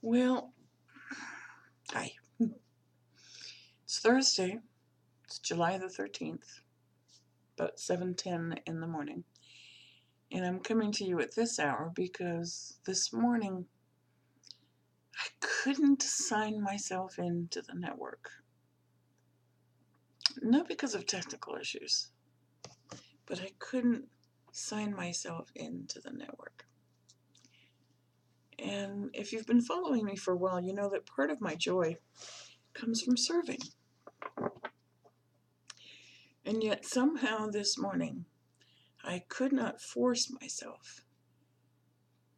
Well, hi. It's Thursday. It's July the 13th, about 7:10 in the morning. And I'm coming to you at this hour because this morning I couldn't sign myself into the network. Not because of technical issues, but I couldn't sign myself into the network. And if you've been following me for a while, you know that part of my joy comes from serving. And yet somehow this morning I could not force myself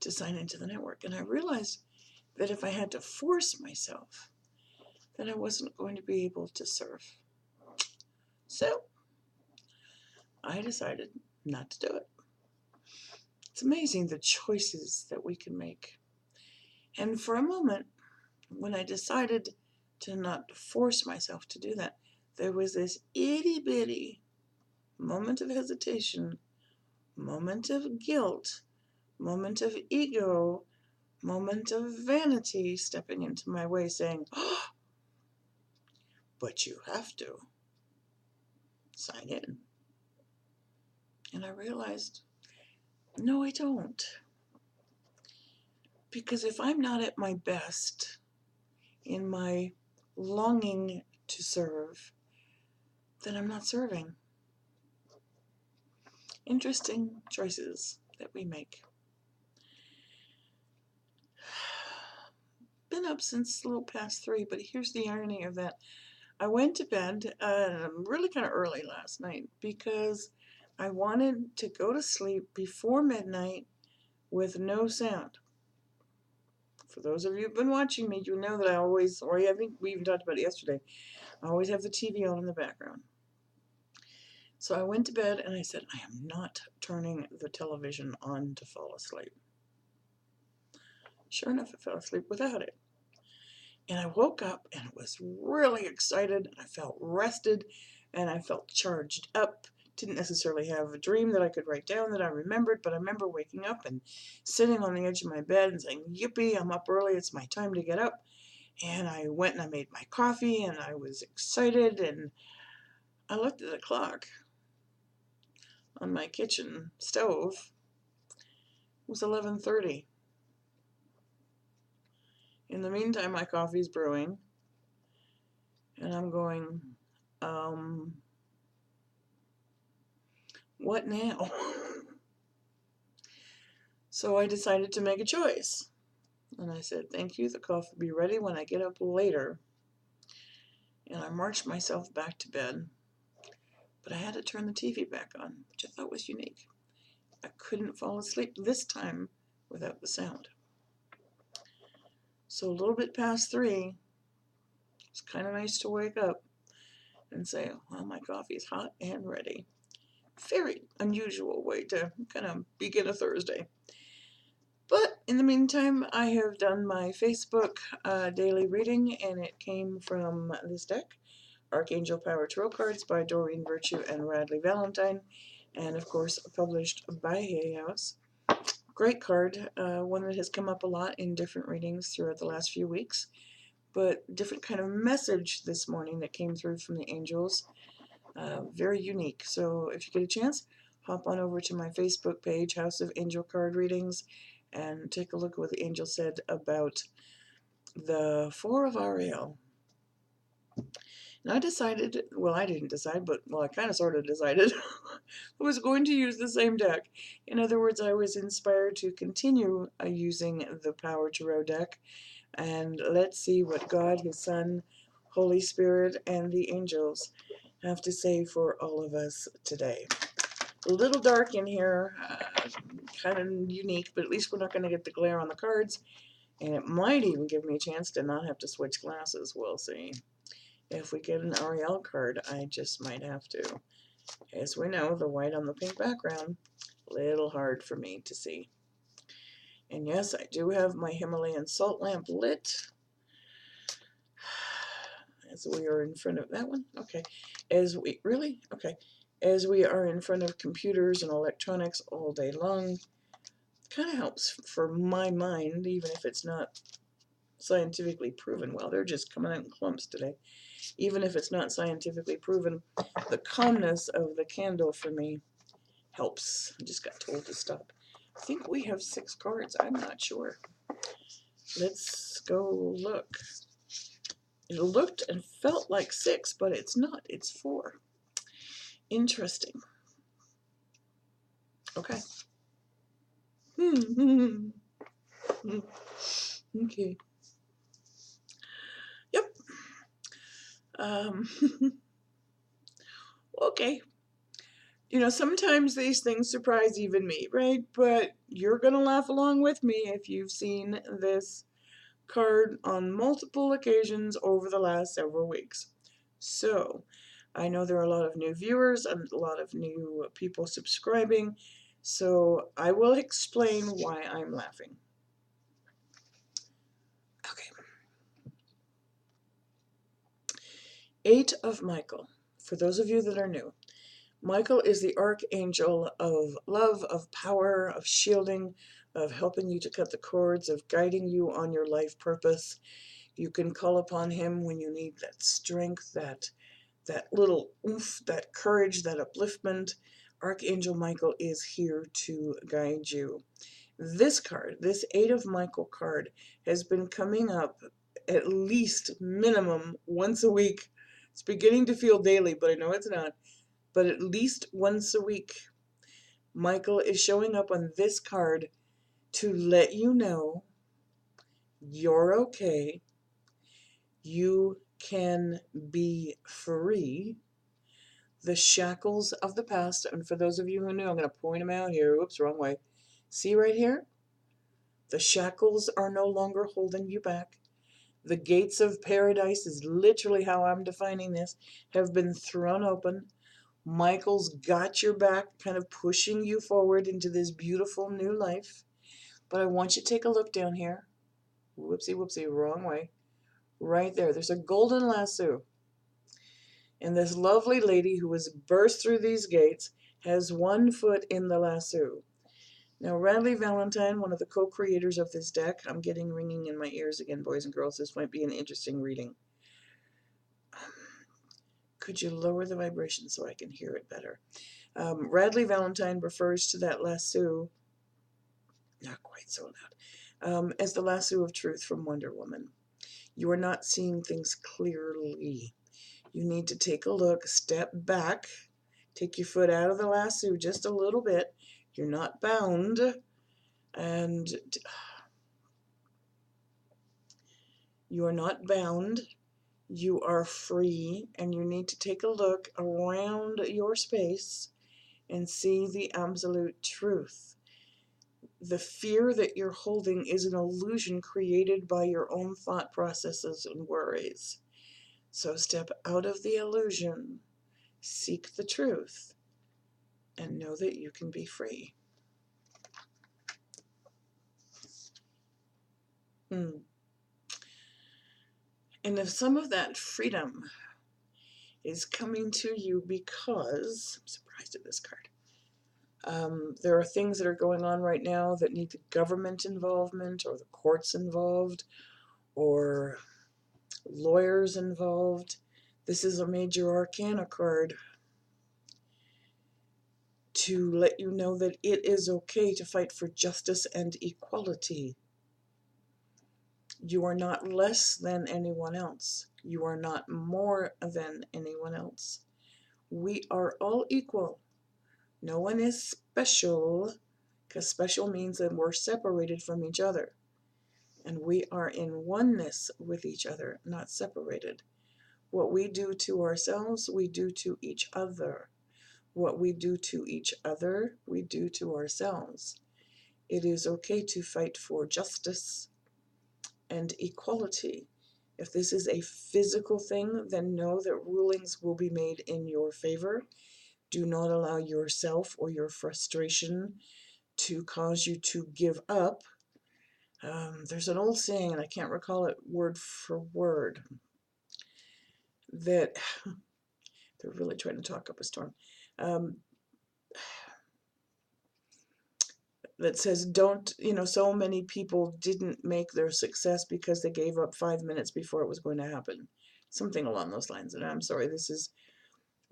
to sign into the network. And I realized that if I had to force myself, then I wasn't going to be able to serve. So I decided not to do it. It's amazing the choices that we can make. And for a moment, when I decided to not force myself to do that, there was this itty bitty moment of hesitation, moment of guilt, moment of ego, moment of vanity stepping into my way saying, oh, but you have to sign in. And I realized, no, I don't. Because if I'm not at my best in my longing to serve, then I'm not serving. Interesting choices that we make. Been up since a little past 3, but here's the irony of that. I went to bed really kind of early last night because I wanted to go to sleep before midnight with no sound. For those of you who've been watching me, you know that I always, or I think we even talked about it yesterday, I always have the TV on in the background. So I went to bed and I said, I am not turning the television on to fall asleep. Sure enough, I fell asleep without it. And I woke up and was really excited. I felt rested and I felt charged up. Didn't necessarily have a dream that I could write down that I remembered, but I remember waking up and sitting on the edge of my bed and saying, yippee, I'm up early, it's my time to get up. And I went and I made my coffee and I was excited and I looked at the clock on my kitchen stove. It was 11:30. In the meantime, my coffee's brewing and I'm going, what now? So I decided to make a choice. And I said, thank you, the coffee will be ready when I get up later. And I marched myself back to bed. But I had to turn the TV back on, which I thought was unique. I couldn't fall asleep this time without the sound. So a little bit past 3, it's kind of nice to wake up and say, well, my coffee's hot and ready. Very unusual way to kind of begin a Thursday. But in the meantime, I have done my Facebook daily reading, and it came from this deck, Archangel Power Tarot Cards by Doreen Virtue and Radley Valentine, and of course published by Hay House. Great card, one that has come up a lot in different readings throughout the last few weeks, but different kind of message this morning that came through from the angels. Very unique. So if you get a chance, hop on over to my Facebook page, House of Angel Card Readings, and take a look at what the angel said about the Four of Ariel. And I decided, well, I didn't decide, but, well, I kind of sort of decided I was going to use the same deck. In other words, I was inspired to continue using the Power Tarot deck, and let's see what God, His Son, Holy Spirit, and the angels have to say for all of us today. A little dark in here, kind of unique, but at least we're not going to get the glare on the cards, and it might even give me a chance to not have to switch glasses. We'll see. If we get an Ariel card, I just might have to. As we know, the white on the pink background, a little hard for me to see. And yes, I do have my Himalayan salt lamp lit. As we are in front of that one, okay. As we really, okay. As we are in front of computers and electronics all day long, kind of helps for my mind, even if it's not scientifically proven. Well, they're just coming out in clumps today. Even if it's not scientifically proven, the calmness of the candle for me helps. I just got told to stop. I think we have 6 cards. I'm not sure. Let's go look. It looked and felt like 6, but it's not. It's 4. Interesting. Okay. Okay. Yep. Okay. You know, sometimes these things surprise even me, right? But you're going to laugh along with me if you've seen this card on multiple occasions over the last several weeks. So, I know there are a lot of new viewers and a lot of new people subscribing, so I will explain why I'm laughing. Okay. 8 of Michael. For those of you that are new, Michael is the archangel of love, of power, of shielding, of helping you to cut the cords, of guiding you on your life purpose. You can call upon him when you need that strength, that little oomph, that courage, that upliftment. Archangel Michael is here to guide you. This card, this 8 of Michael card, has been coming up at least minimum once a week. It's beginning to feel daily, but I know it's not. But at least once a week, Michael is showing up on this card to let you know you're okay. You can be free. The shackles of the past, and for those of you who know, I'm going to point them out here. Oops, wrong way. See right here? The shackles are no longer holding you back. The gates of paradise is literally how I'm defining this, have been thrown open. Michael's got your back, kind of pushing you forward into this beautiful new life. But I want you to take a look down here. Whoopsie, whoopsie, wrong way. Right there, there's a golden lasso. And this lovely lady who was burst through these gates has one foot in the lasso. Now, Radleigh Valentine, one of the co-creators of this deck, I'm getting ringing in my ears again, boys and girls. This might be an interesting reading. Could you lower the vibration so I can hear it better? Radleigh Valentine refers to that lasso, not quite so loud, as the lasso of truth from Wonder Woman. You are not seeing things clearly. You need to take a look, step back, take your foot out of the lasso just a little bit. You're not bound, and you are not bound. You are free, and you need to take a look around your space and see the absolute truth. The fear that you're holding is an illusion created by your own thought processes and worries. So step out of the illusion, seek the truth, and know that you can be free. And if some of that freedom is coming to you because, I'm surprised at this card, there are things that are going on right now that need the government involvement or the courts involved or lawyers involved. This is a major arcana card to let you know that it is okay to fight for justice and equality. You are not less than anyone else. You are not more than anyone else. We are all equal. No one is special, because special means that we're separated from each other. And we are in oneness with each other, not separated. What we do to ourselves, we do to each other. What we do to each other, we do to ourselves. It is okay to fight for justice and equality. If this is a physical thing, then know that rulings will be made in your favor. Do not allow yourself or your frustration to cause you to give up. There's an old saying, and I can't recall it word for word, that they're really trying to talk up a storm. that says don't, so many people didn't make their success because they gave up 5 minutes before it was going to happen. Something along those lines. And I'm sorry, this is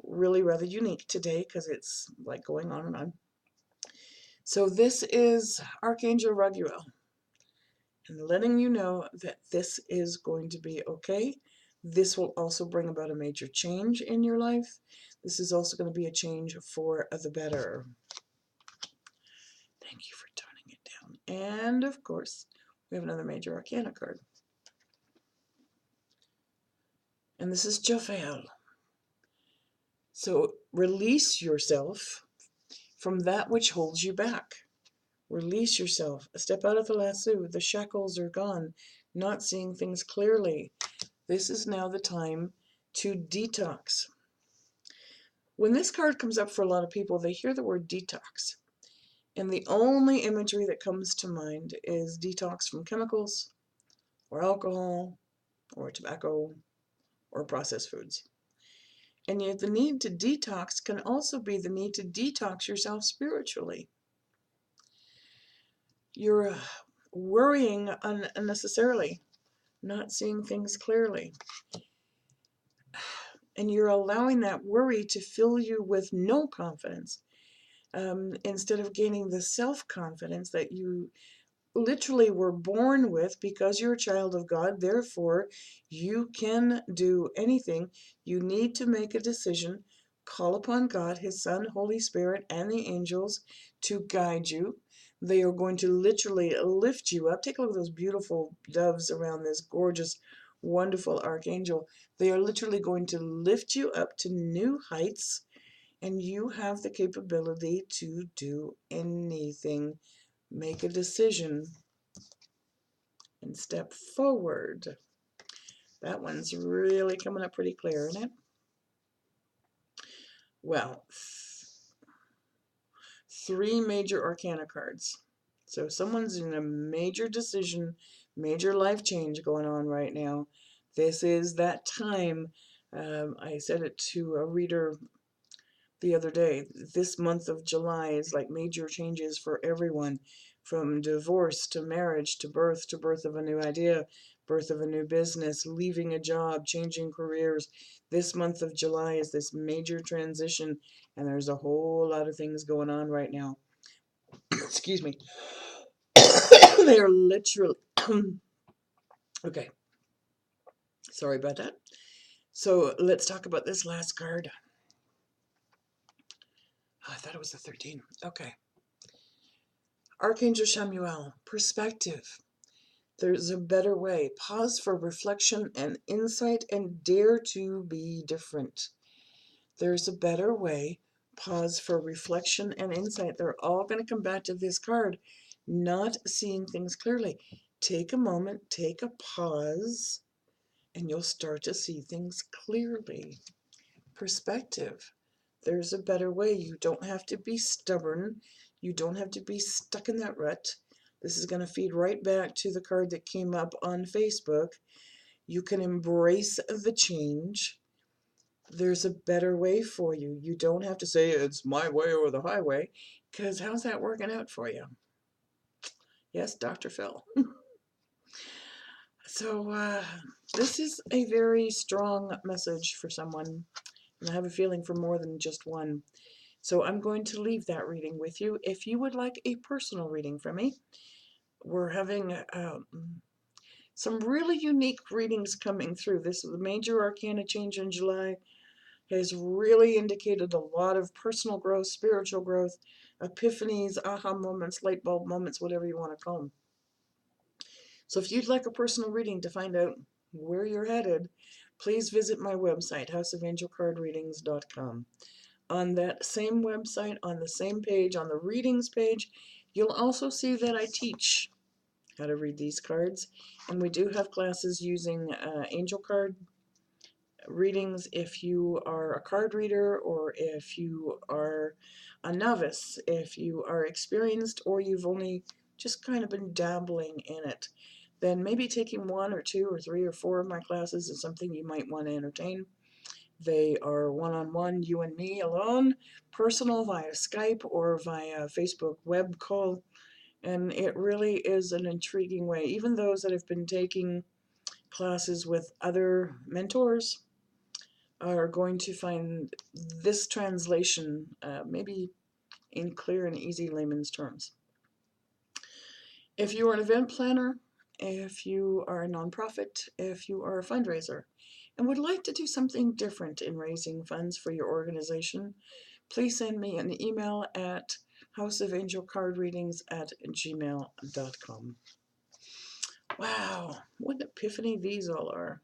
really rather unique today because it's like going on and on. So this is Archangel Raguel, and letting you know that this is going to be okay. This will also bring about a major change in your life. This is also going to be a change for the better. Thank you for toning it down. And of course, we have another major arcana card. And this is Jophiel. So release yourself from that which holds you back. Release yourself. Step out of the lasso. The shackles are gone. Not seeing things clearly. This is now the time to detox. When this card comes up for a lot of people, they hear the word detox. And the only imagery that comes to mind is detox from chemicals, or alcohol, or tobacco, or processed foods. And yet the need to detox can also be the need to detox yourself spiritually. You're worrying unnecessarily, not seeing things clearly. And you're allowing that worry to fill you with no confidence, instead of gaining the self-confidence that you literally were born with, because you're a child of God. Therefore, you can do anything. You need to make a decision. Call upon God, His Son, Holy Spirit, and the angels to guide you. They are going to literally lift you up. Take a look at those beautiful doves around this gorgeous, wonderful archangel. They are literally going to lift you up to new heights, and you have the capability to do anything. Make a decision and step forward. That one's really coming up pretty clear, isn't it? Well, three major arcana cards. So someone's in a major decision, major life change going on right now. This is that time. I said it to a reader the other day. This month of July is like major changes for everyone, from divorce to marriage to birth of a new idea, birth of a new business, leaving a job, changing careers. This month of July is this major transition, and there's a whole lot of things going on right now. Excuse me. They are literally okay. Sorry about that. So let's talk about this last card. Oh, I thought it was the 13. Okay. Archangel Chamuel, perspective. There's a better way. Pause for reflection and insight and dare to be different. There's a better way. Pause for reflection and insight. They're all going to come back to this card. Not seeing things clearly. Take a moment, take a pause, and you'll start to see things clearly. Perspective. There's a better way. You don't have to be stubborn. You don't have to be stuck in that rut. This is going to feed right back to the card that came up on Facebook. You can embrace the change. There's a better way for you. You don't have to say it's my way or the highway, because how's that working out for you? Yes, Dr. Phil. So this is a very strong message for someone, and I have a feeling for more than just one. So I'm going to leave that reading with you. If you would like a personal reading from me, we're having some really unique readings coming through. This major arcana change in July has really indicated a lot of personal growth, spiritual growth, epiphanies, aha moments, light bulb moments, whatever you want to call them. So if you'd like a personal reading to find out where you're headed, please visit my website, houseofangelcardreadings.com. On that same website, on the same page, on the readings page, you'll also see that I teach how to read these cards. And we do have classes using angel card readings if you are a card reader, or if you are a novice, if you are experienced, or you've only just kind of been dabbling in it. Then maybe taking 1 or 2 or 3 or 4 of my classes is something you might want to entertain. They are one-on-one, you and me alone, personal via Skype or via Facebook web call. And it really is an intriguing way. Even those that have been taking classes with other mentors are going to find this translation maybe in clear and easy layman's terms. If you are an event planner, if you are a nonprofit, if you are a fundraiser, and would like to do something different in raising funds for your organization, please send me an email at houseofangelcardreadings@gmail.com. Wow, what an epiphany these all are.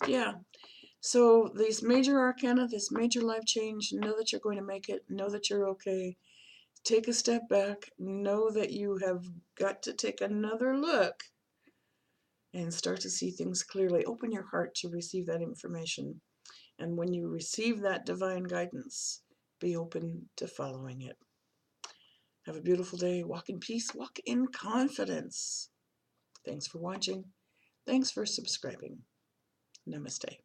Yeah. So these major arcana, this major life change, know that you're going to make it, know that you're okay. Take a step back, know that you have got to take another look and start to see things clearly. Open your heart to receive that information. And when you receive that divine guidance, be open to following it. Have a beautiful day. Walk in peace. Walk in confidence. Thanks for watching. Thanks for subscribing. Namaste.